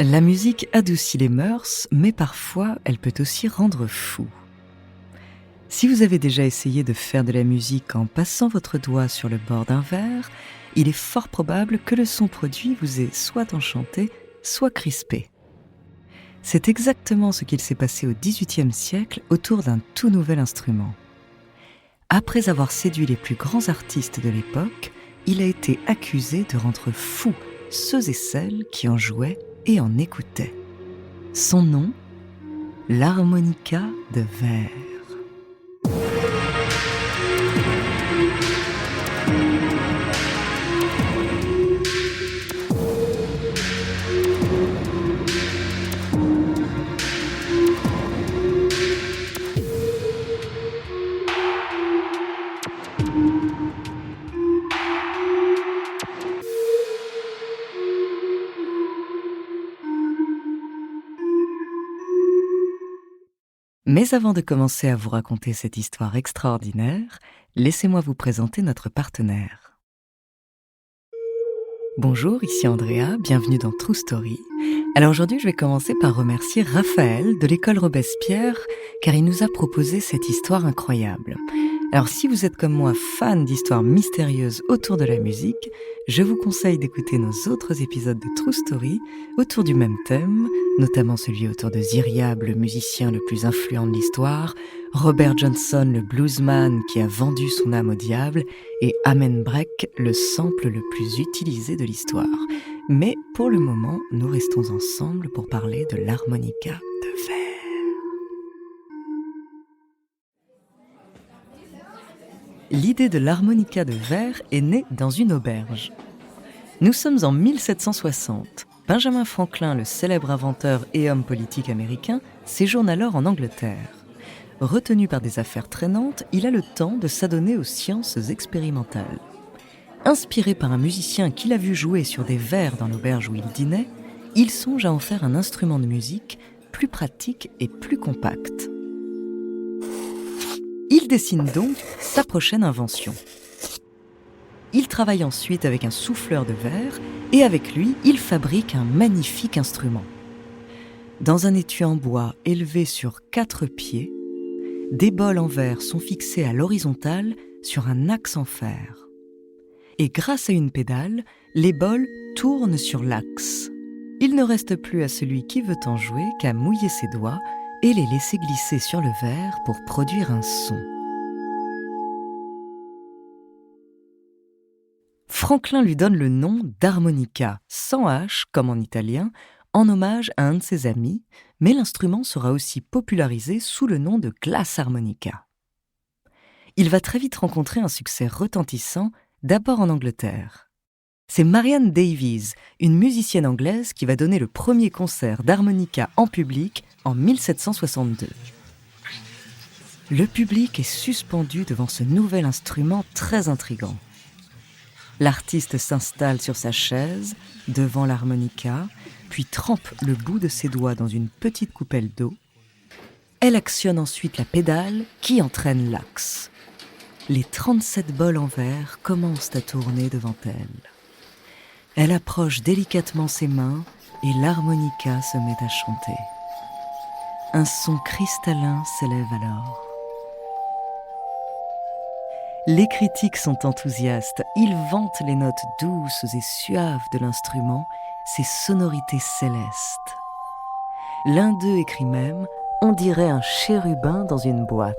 La musique adoucit les mœurs, mais parfois elle peut aussi rendre fou. Si vous avez déjà essayé de faire de la musique en passant votre doigt sur le bord d'un verre, il est fort probable que le son produit vous ait soit enchanté, soit crispé. C'est exactement ce qu'il s'est passé au XVIIIe siècle autour d'un tout nouvel instrument. Après avoir séduit les plus grands artistes de l'époque, il a été accusé de rendre fous ceux et celles qui en jouaient et en écoutaient. Son nom, l'harmonica de verre. Mais avant de commencer à vous raconter cette histoire extraordinaire, laissez-moi vous présenter notre partenaire. Bonjour, ici Andrea, bienvenue dans True Story. Alors aujourd'hui, je vais commencer par remercier Raphaël de l'école Robespierre, car il nous a proposé cette histoire incroyable. Alors si vous êtes comme moi fan d'histoires mystérieuses autour de la musique, je vous conseille d'écouter nos autres épisodes de True Story autour du même thème, notamment celui autour de Ziryab, le musicien le plus influent de l'histoire, Robert Johnson, le bluesman qui a vendu son âme au diable, et Amen Breck, le sample le plus utilisé de l'histoire. Mais pour le moment, nous restons ensemble pour parler de l'harmonica de verre. L'idée de l'harmonica de verre est née dans une auberge. Nous sommes en 1760. Benjamin Franklin, le célèbre inventeur et homme politique américain, séjourne alors en Angleterre. Retenu par des affaires traînantes, il a le temps de s'adonner aux sciences expérimentales. Inspiré par un musicien qu'il a vu jouer sur des verres dans l'auberge où il dînait, il songe à en faire un instrument de musique plus pratique et plus compact. Il dessine donc sa prochaine invention. Il travaille ensuite avec un souffleur de verre et avec lui, il fabrique un magnifique instrument. Dans un étui en bois élevé sur 4 pieds, des bols en verre sont fixés à l'horizontale sur un axe en fer. Et grâce à une pédale, les bols tournent sur l'axe. Il ne reste plus à celui qui veut en jouer qu'à mouiller ses doigts et les laisser glisser sur le verre pour produire un son. Franklin lui donne le nom d'harmonica, sans H comme en italien, en hommage à un de ses amis, mais l'instrument sera aussi popularisé sous le nom de glass harmonica. Il va très vite rencontrer un succès retentissant, d'abord en Angleterre. C'est Marianne Davies, une musicienne anglaise qui va donner le premier concert d'harmonica en public en 1762. Le public est suspendu devant ce nouvel instrument très intrigant. L'artiste s'installe sur sa chaise, devant l'harmonica, puis trempe le bout de ses doigts dans une petite coupelle d'eau. Elle actionne ensuite la pédale qui entraîne l'axe. Les 37 bols en verre commencent à tourner devant elle. Elle approche délicatement ses mains et l'harmonica se met à chanter. Un son cristallin s'élève alors. Les critiques sont enthousiastes. Ils vantent les notes douces et suaves de l'instrument, ses sonorités célestes. L'un d'eux écrit même « On dirait un chérubin dans une boîte ».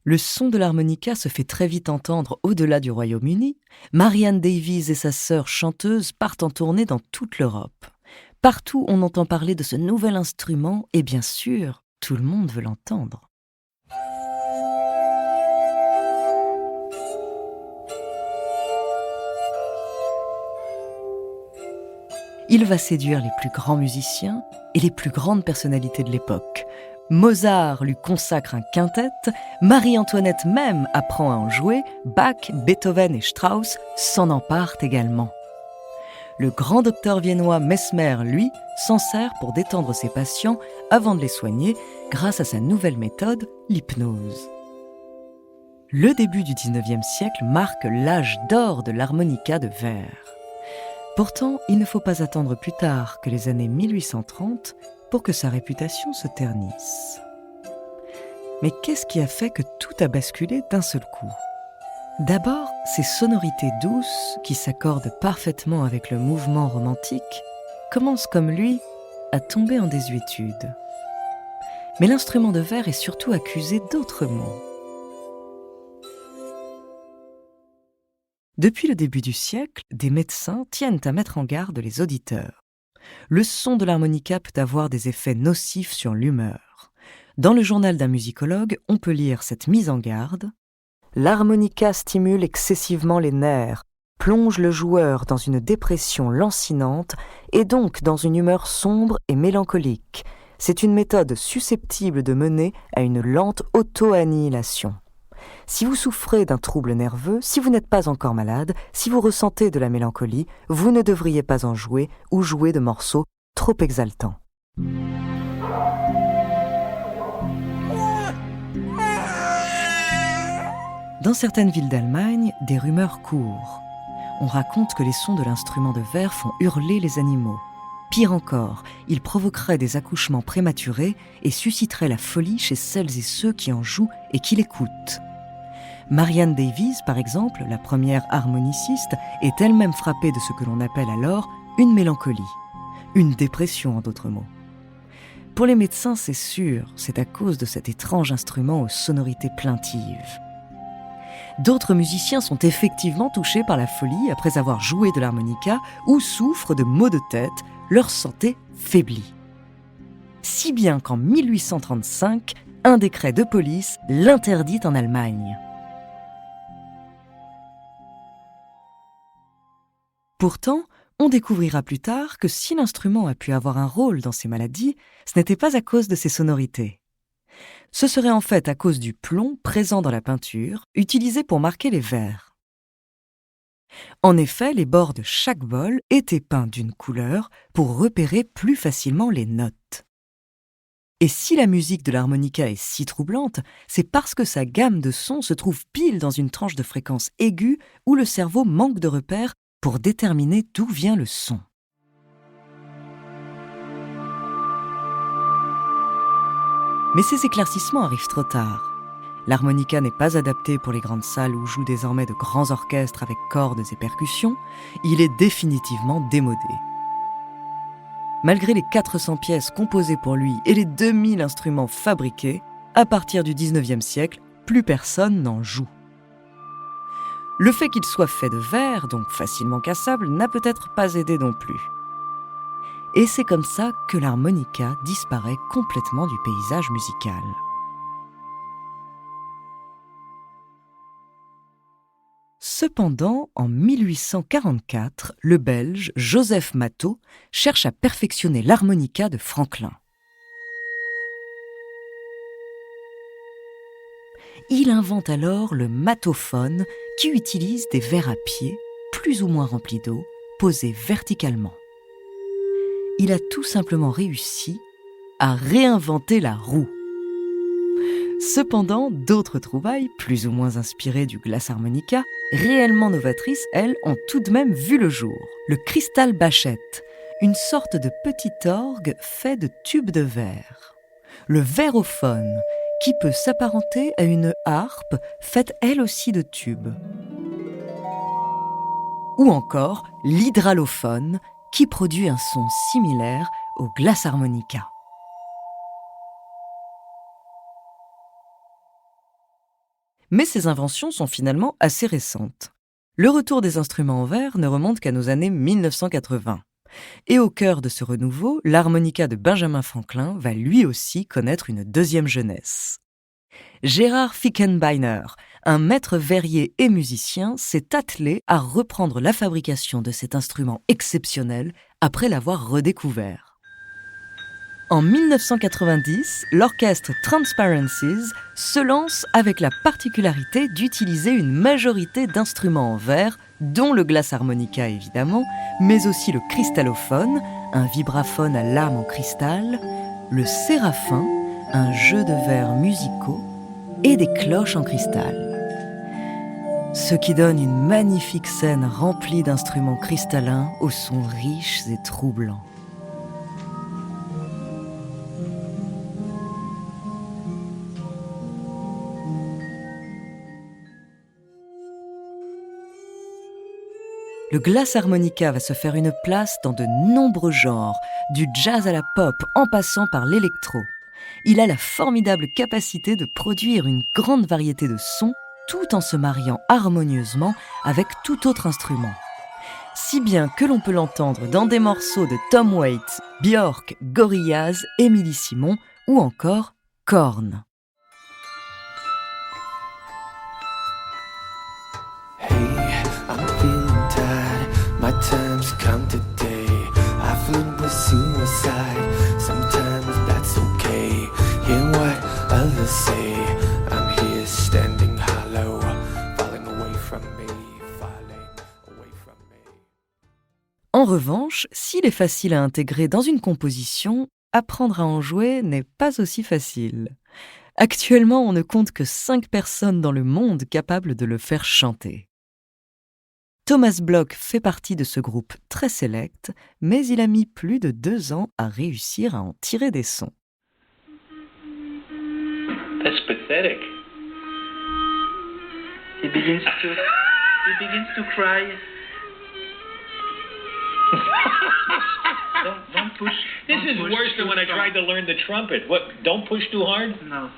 Le son de l'harmonica se fait très vite entendre au-delà du Royaume-Uni. Marianne Davies et sa sœur chanteuse partent en tournée dans toute l'Europe. Partout, on entend parler de ce nouvel instrument et bien sûr, tout le monde veut l'entendre. Il va séduire les plus grands musiciens et les plus grandes personnalités de l'époque. Mozart lui consacre un quintet, Marie-Antoinette même apprend à en jouer, Bach, Beethoven et Strauss s'en emparent également. Le grand docteur viennois Mesmer, lui, s'en sert pour détendre ses patients avant de les soigner grâce à sa nouvelle méthode, l'hypnose. Le début du XIXe siècle marque l'âge d'or de l'harmonica de verre. Pourtant, il ne faut pas attendre plus tard que les années 1830 pour que sa réputation se ternisse. Mais qu'est-ce qui a fait que tout a basculé d'un seul coup ? D'abord, ces sonorités douces, qui s'accordent parfaitement avec le mouvement romantique, commencent comme lui à tomber en désuétude. Mais l'instrument de verre est surtout accusé d'autres maux. Depuis le début du siècle, des médecins tiennent à mettre en garde les auditeurs. Le son de l'harmonica peut avoir des effets nocifs sur l'humeur. Dans le journal d'un musicologue, on peut lire cette mise en garde. L'harmonica stimule excessivement les nerfs, plonge le joueur dans une dépression lancinante et donc dans une humeur sombre et mélancolique. C'est une méthode susceptible de mener à une lente auto-annihilation. Si vous souffrez d'un trouble nerveux, si vous n'êtes pas encore malade, si vous ressentez de la mélancolie, vous ne devriez pas en jouer ou jouer de morceaux trop exaltants. Dans certaines villes d'Allemagne, des rumeurs courent. On raconte que les sons de l'instrument de verre font hurler les animaux. Pire encore, ils provoqueraient des accouchements prématurés et susciteraient la folie chez celles et ceux qui en jouent et qui l'écoutent. Marianne Davies, par exemple, la première harmoniciste, est elle-même frappée de ce que l'on appelle alors une mélancolie, une dépression en d'autres mots. Pour les médecins, c'est sûr, c'est à cause de cet étrange instrument aux sonorités plaintives. D'autres musiciens sont effectivement touchés par la folie après avoir joué de l'harmonica ou souffrent de maux de tête, leur santé faiblit. Si bien qu'en 1835, un décret de police l'interdit en Allemagne. Pourtant, on découvrira plus tard que si l'instrument a pu avoir un rôle dans ces maladies, ce n'était pas à cause de ses sonorités. Ce serait en fait à cause du plomb présent dans la peinture, utilisé pour marquer les vers. En effet, les bords de chaque bol étaient peints d'une couleur pour repérer plus facilement les notes. Et si la musique de l'harmonica est si troublante, c'est parce que sa gamme de sons se trouve pile dans une tranche de fréquence aiguë où le cerveau manque de repères pour déterminer d'où vient le son. Mais ces éclaircissements arrivent trop tard. L'harmonica n'est pas adapté pour les grandes salles où jouent désormais de grands orchestres avec cordes et percussions. Il est définitivement démodé. Malgré les 400 pièces composées pour lui et les 2000 instruments fabriqués, à partir du 19e siècle, plus personne n'en joue. Le fait qu'il soit fait de verre, donc facilement cassable, n'a peut-être pas aidé non plus. Et c'est comme ça que l'harmonica disparaît complètement du paysage musical. Cependant, en 1844, le Belge Joseph Mattho cherche à perfectionner l'harmonica de Franklin. Il invente alors le mattophone qui utilise des verres à pied, plus ou moins remplis d'eau, posés verticalement. Il a tout simplement réussi à réinventer la roue. Cependant, d'autres trouvailles, plus ou moins inspirées du glassharmonica, réellement novatrices, elles, ont tout de même vu le jour. Le cristal bachette, une sorte de petit orgue fait de tubes de verre. Le verrophone, qui peut s'apparenter à une harpe faite elle aussi de tubes. Ou encore l'hydralophone, qui produit un son similaire au glassharmonica. Mais ces inventions sont finalement assez récentes. Le retour des instruments en verre ne remonte qu'à nos années 1980. Et au cœur de ce renouveau, l'harmonica de Benjamin Franklin va lui aussi connaître une deuxième jeunesse. Gérard Fickenbeiner, un maître verrier et musicien, s'est attelé à reprendre la fabrication de cet instrument exceptionnel après l'avoir redécouvert. En 1990, l'orchestre Transparencies se lance avec la particularité d'utiliser une majorité d'instruments en verre, dont le glassharmonica évidemment, mais aussi le cristallophone, un vibraphone à lame en cristal, le séraphin, un jeu de verres musicaux, et des cloches en cristal. ce qui donne une magnifique scène remplie d'instruments cristallins aux sons riches et troublants. Le glass harmonica va se faire une place dans de nombreux genres, du jazz à la pop en passant par l'électro. Il a la formidable capacité de produire une grande variété de sons tout en se mariant harmonieusement avec tout autre instrument. Si bien que l'on peut l'entendre dans des morceaux de Tom Waits, Björk, Gorillaz, Émilie Simon ou encore Korn. My time's come today. I flew with suicide. Sometimes that's okay. Hear what others say. I'm here standing hollow, falling away from me, falling away from me. En revanche, s'il est facile à intégrer dans une composition, apprendre à en jouer n'est pas aussi facile. Actuellement, on ne compte que 5 personnes dans le monde capables de le faire chanter. Thomas Bloch fait partie de ce groupe très sélect, mais il a mis plus de 2 ans à réussir à en tirer des sons. That's pathetic. He begins to cry. Don't push. This don't is push worse than too when I strong. tried to learn the trumpet. What? Don't push too hard? No.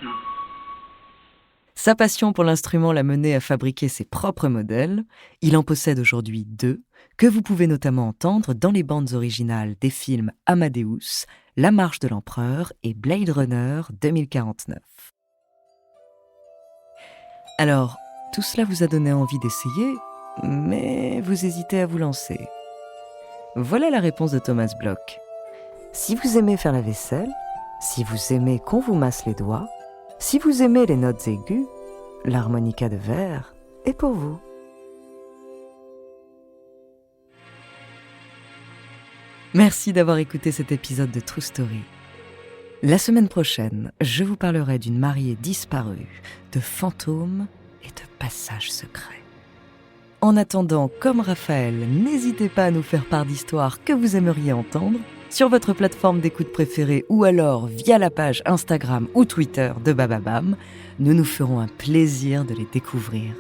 Sa passion pour l'instrument l'a mené à fabriquer ses propres modèles. Il en possède aujourd'hui 2, que vous pouvez notamment entendre dans les bandes originales des films Amadeus, La Marche de l'Empereur et Blade Runner 2049. Alors, tout cela vous a donné envie d'essayer, mais vous hésitez à vous lancer. Voilà la réponse de Thomas Bloch. Si vous aimez faire la vaisselle, si vous aimez qu'on vous masse les doigts, si vous aimez les notes aiguës, l'harmonica de verre est pour vous. Merci d'avoir écouté cet épisode de True Story. La semaine prochaine, je vous parlerai d'une mariée disparue, de fantômes et de passages secrets. En attendant, comme Raphaël, n'hésitez pas à nous faire part d'histoires que vous aimeriez entendre sur votre plateforme d'écoute préférée ou alors via la page Instagram ou Twitter de Bababam. Nous nous ferons un plaisir de les découvrir.